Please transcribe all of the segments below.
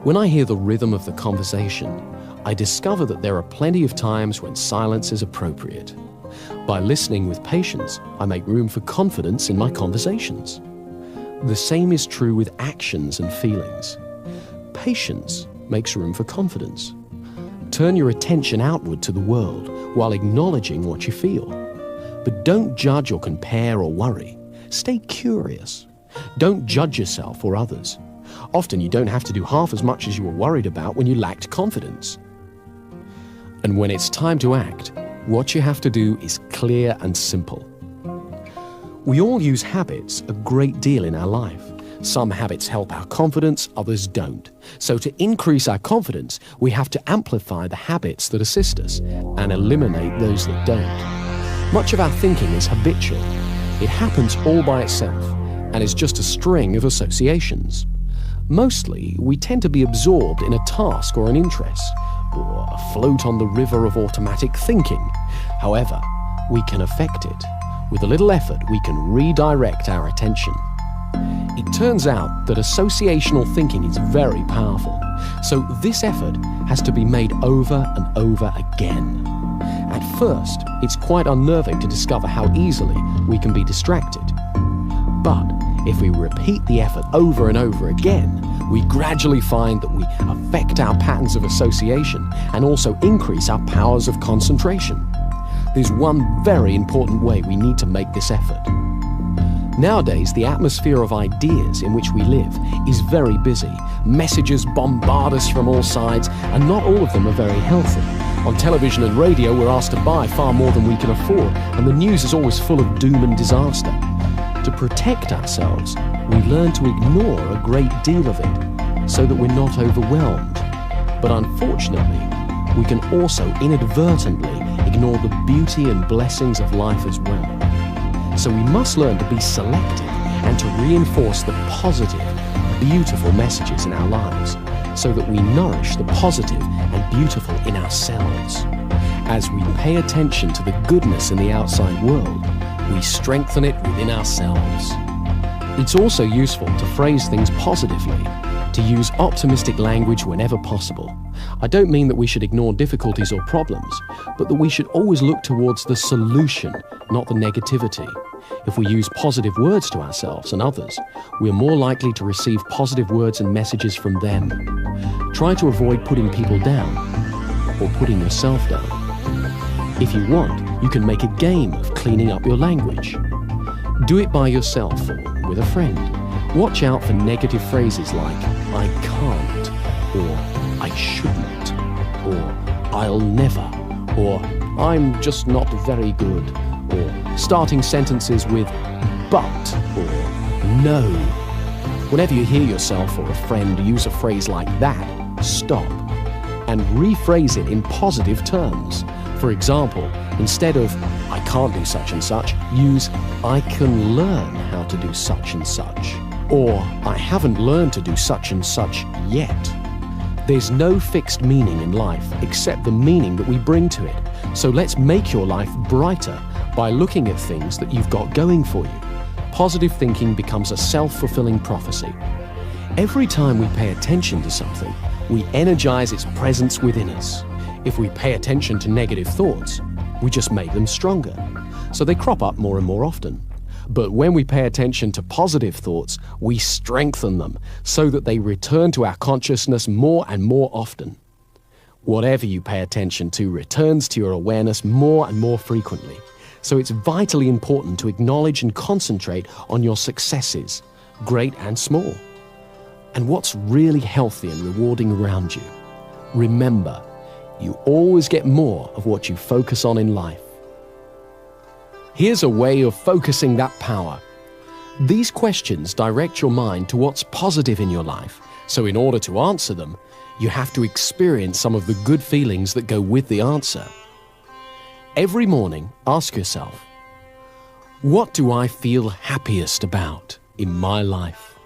When I hear the rhythm of the conversation, I discover that there are plenty of times when silence is appropriate. By listening with patience, I make room for confidence in my conversations. The same is true with actions and feelings. Patience makes room for confidence. Turn your attention outward to the world while acknowledging what you feel. But don't judge or compare or worry. Stay curious. Don't judge yourself or others. Often you don't have to do half as much as you were worried about when you lacked confidence. And when it's time to act, what you have to do is clear and simple. We all use habits a great deal in our life. Some habits help our confidence, others don't. So to increase our confidence, we have to amplify the habits that assist us and eliminate those that don't. Much of our thinking is habitual. It happens all by itself and is just a string of associations. Mostly, we tend to be absorbed in a task or an interest, or afloat on the river of automatic thinking. However, we can affect it. With a little effort, we can redirect our attention. It turns out that associational thinking is very powerful, so this effort has to be made over and over again. At first, it's quite unnerving to discover how easily we can be distracted. But if we repeat the effort over and over again, we gradually find that we affect our patterns of association and also increase our powers of concentration. There's one very important way we need to make this effort. Nowadays, the atmosphere of ideas in which we live is very busy. Messages bombard us from all sides, and not all of them are very healthy. On television and radio, we're asked to buy far more than we can afford, and the news is always full of doom and disaster. To protect ourselves, we learn to ignore a great deal of it, so that we're not overwhelmed. But unfortunately, we can also inadvertently ignore the beauty and blessings of life as well. So we must learn to be selective and to reinforce the positive, beautiful messages in our lives, so that we nourish the positive and beautiful in ourselves. As we pay attention to the goodness in the outside world, we strengthen it within ourselves. It's also useful to phrase things positively, to use optimistic language whenever possible. I don't mean that we should ignore difficulties or problems, but that we should always look towards the solution, not the negativity. If we use positive words to ourselves and others, we're more likely to receive positive words and messages from them. Try to avoid putting people down or putting yourself down. If you want, you can make a game of cleaning up your language. Do it by yourself or with a friend. Watch out for negative phrases like, I can't, or I shouldn't, or I'll never, or I'm just not very good, or starting sentences with but, or no. Whenever you hear yourself or a friend use a phrase like that, stop and rephrase it in positive terms. For example, instead of I can't do such and such, use I can learn how to do such and such, or I haven't learned to do such and such yet. There's no fixed meaning in life except the meaning that we bring to it. So let's make your life brighter by looking at things that you've got going for you. Positive thinking becomes a self-fulfilling prophecy. Every time we pay attention to something, we energize its presence within us. If we pay attention to negative thoughts, we just make them stronger. So they crop up more and more often. But when we pay attention to positive thoughts, we strengthen them so that they return to our consciousness more and more often. Whatever you pay attention to returns to your awareness more and more frequently. So it's vitally important to acknowledge and concentrate on your successes, great and small, and what's really healthy and rewarding around you. Remember, you always get more of what you focus on in life. Here's a way of focusing that power. These questions direct your mind to what's positive in your life, so in order to answer them, you have to experience some of the good feelings that go with the answer. Every morning, ask yourself, what do I feel happiest about in my life?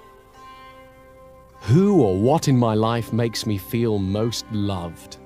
Who or what in my life makes me feel most loved?